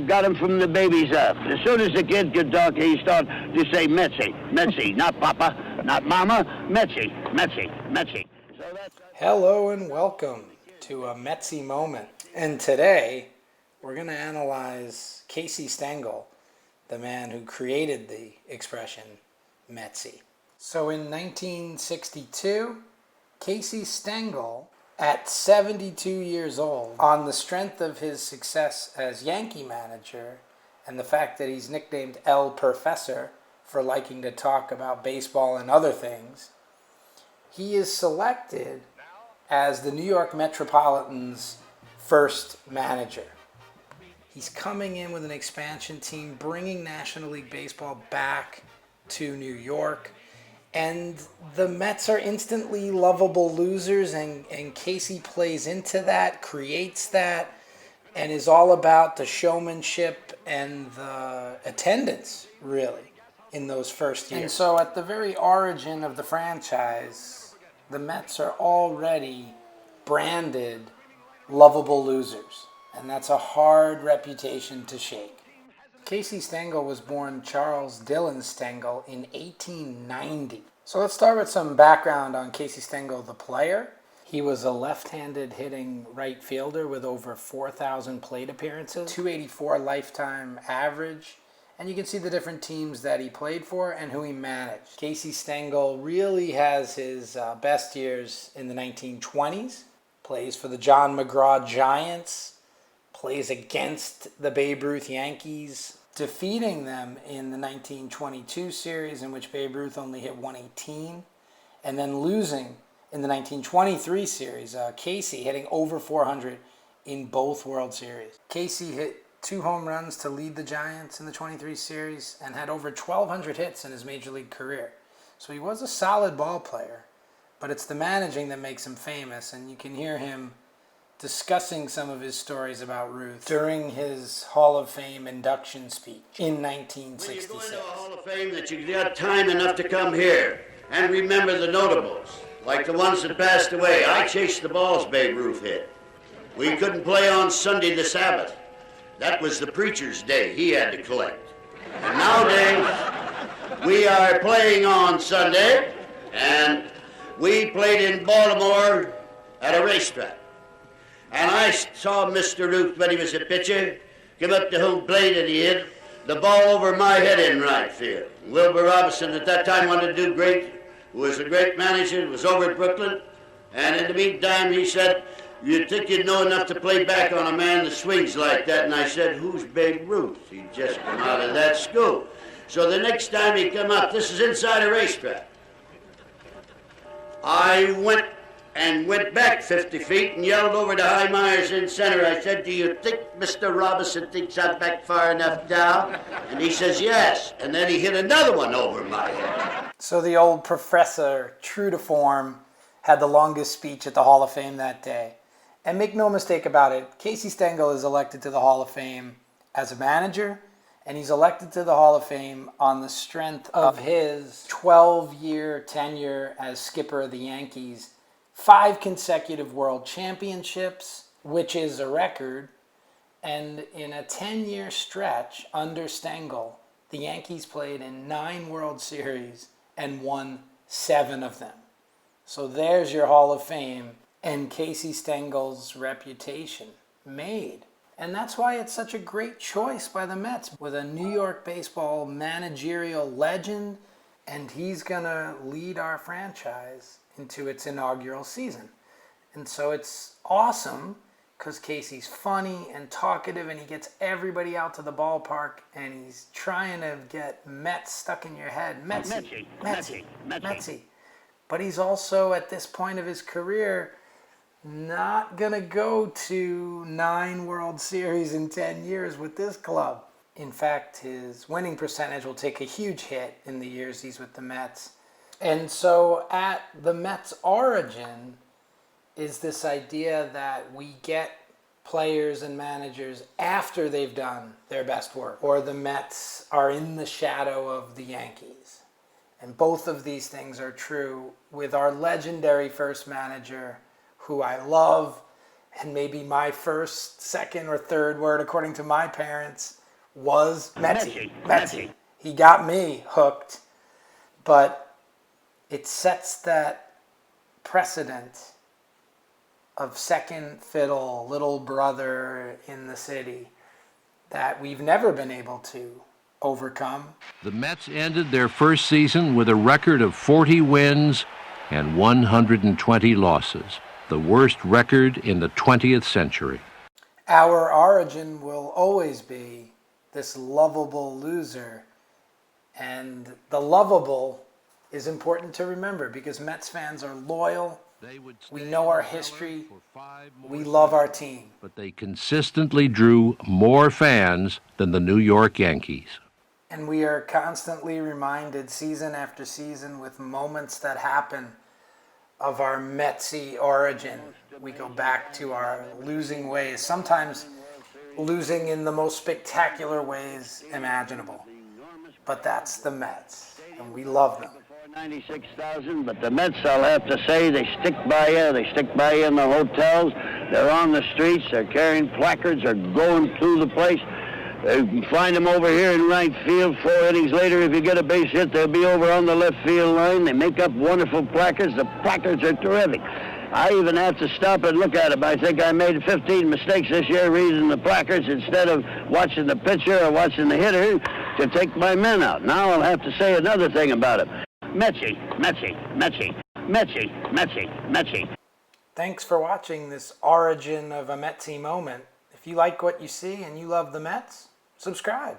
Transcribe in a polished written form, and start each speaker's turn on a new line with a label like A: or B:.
A: We've got him from the babies up. As soon as the kid could talk, he started to say Metsy, Metsy, not Papa, not Mama, Metsy, Metsy, Metsy.
B: Hello and welcome to a Metsy moment. And today, we're going to analyze Casey Stengel, the man who created the expression Metsy. So in 1962, Casey Stengel, at 72 years old, on the strength of his success as Yankee manager and the fact that he's nicknamed El Professor for liking to talk about baseball and other things, he is selected as the New York Metropolitan's first manager. He's coming in with an expansion team, bringing National League Baseball back to New York. And the Mets are instantly lovable losers, and Casey plays into that, creates that, and is all about the showmanship and the attendance, really, in those first years. And so at the very origin of the franchise, the Mets are already branded lovable losers, and that's a hard reputation to shake. Casey Stengel was born Charles Dillon Stengel in 1890. So let's start with some background on Casey Stengel, the player. He was a left-handed hitting right fielder with over 4,000 plate appearances, 284 lifetime average, and you can see the different teams that he played for and who he managed. Casey Stengel really has his best years in the 1920s, plays for the John McGraw Giants, plays against the Babe Ruth Yankees, defeating them in the 1922 series in which Babe Ruth only hit 118, and then losing in the 1923 series, Casey hitting over 400 in both World Series. Casey hit 2 home runs to lead the Giants in the 23 series and had over 1,200 hits in his major league career. So he was a solid ball player, but it's the managing that makes him famous, and you can hear him discussing some of his stories about Ruth during his Hall of Fame induction speech in 1966.
A: When you go into a Hall of Fame, that you got time enough to come here and remember the notables, like the ones that passed away. I chased the balls Babe Ruth hit. We couldn't play on Sunday the Sabbath. That was the preacher's day. He had to collect. And nowadays, we are playing on Sunday, and we played in Baltimore at a racetrack. And I saw Mr. Ruth when he was a pitcher, come up to home plate and he hit the ball over my head in right field. Wilbur Robinson at that time wanted to do great, who was a great manager, was over at Brooklyn, and in the meantime he said, "You'd think you'd know enough to play back on a man that swings like that." And I said, "Who's Babe Ruth?" He'd just come out of that school. So the next time he come up, this is inside a racetrack, I went back 50 feet and yelled over to High Myers in center. I said, "Do you think Mr. Robinson thinks I'm back far enough down?" And he says, "Yes." And then he hit another one over my head.
B: So the old professor, true to form, had the longest speech at the Hall of Fame that day. And make no mistake about it, Casey Stengel is elected to the Hall of Fame as a manager, and he's elected to the Hall of Fame on the strength of his 12-year tenure as skipper of the Yankees, 5 consecutive world championships, which is a record, and in a 10-year stretch under Stengel, the Yankees played in 9 World Series and won 7 of them. So there's your Hall of Fame and Casey Stengel's reputation made. And that's why it's such a great choice by the Mets, with a New York baseball managerial legend, and he's going to lead our franchise into its inaugural season. And so it's awesome because Casey's funny and talkative, and he gets everybody out to the ballpark, and he's trying to get Mets stuck in your head. Metsy, Metsy, Metsy. But he's also, at this point of his career, not going to go to 9 World Series in 10 years with this club. In fact, his winning percentage will take a huge hit in the years he's with the Mets. And so at the Mets' origin is this idea that we get players and managers after they've done their best work, or the Mets are in the shadow of the Yankees. And both of these things are true with our legendary first manager, who I love And maybe my first, second, or third word, according to my parents, was Metsy. Metsy. He got me hooked, but it sets that precedent of second fiddle, little brother in the city that we've never been able to overcome.
C: The Mets ended their first season with a record of 40 wins and 120 losses, the worst record in the 20th century.
B: Our origin will always be this lovable loser, and the lovable is important to remember because Mets fans are loyal. We know our history. We love our team.
C: But they consistently drew more fans than the New York Yankees.
B: And we are constantly reminded season after season with moments that happen of our Metsy origin. We go back to our losing ways, sometimes losing in the most spectacular ways imaginable. But that's the Mets, and we love them.
D: 96,000, but the Mets, I'll have to say, they stick by you. They stick by you in the hotels. They're on the streets. They're carrying placards. They're going through the place. You can find them over here in right field. 4 innings later, if you get a base hit, they'll be over on the left field line. They make up wonderful placards. The placards are terrific. I even have to stop and look at them. I think I made 15 mistakes this year reading the placards instead of watching the pitcher or watching the hitter to take my men out. Now I'll have to say another thing about it. Metsy, Metsy, Metsy, Metsy, Metsy, Metsy.
B: Thanks for watching this origin of a Metsy moment. If you like what you see and you love the Mets, subscribe.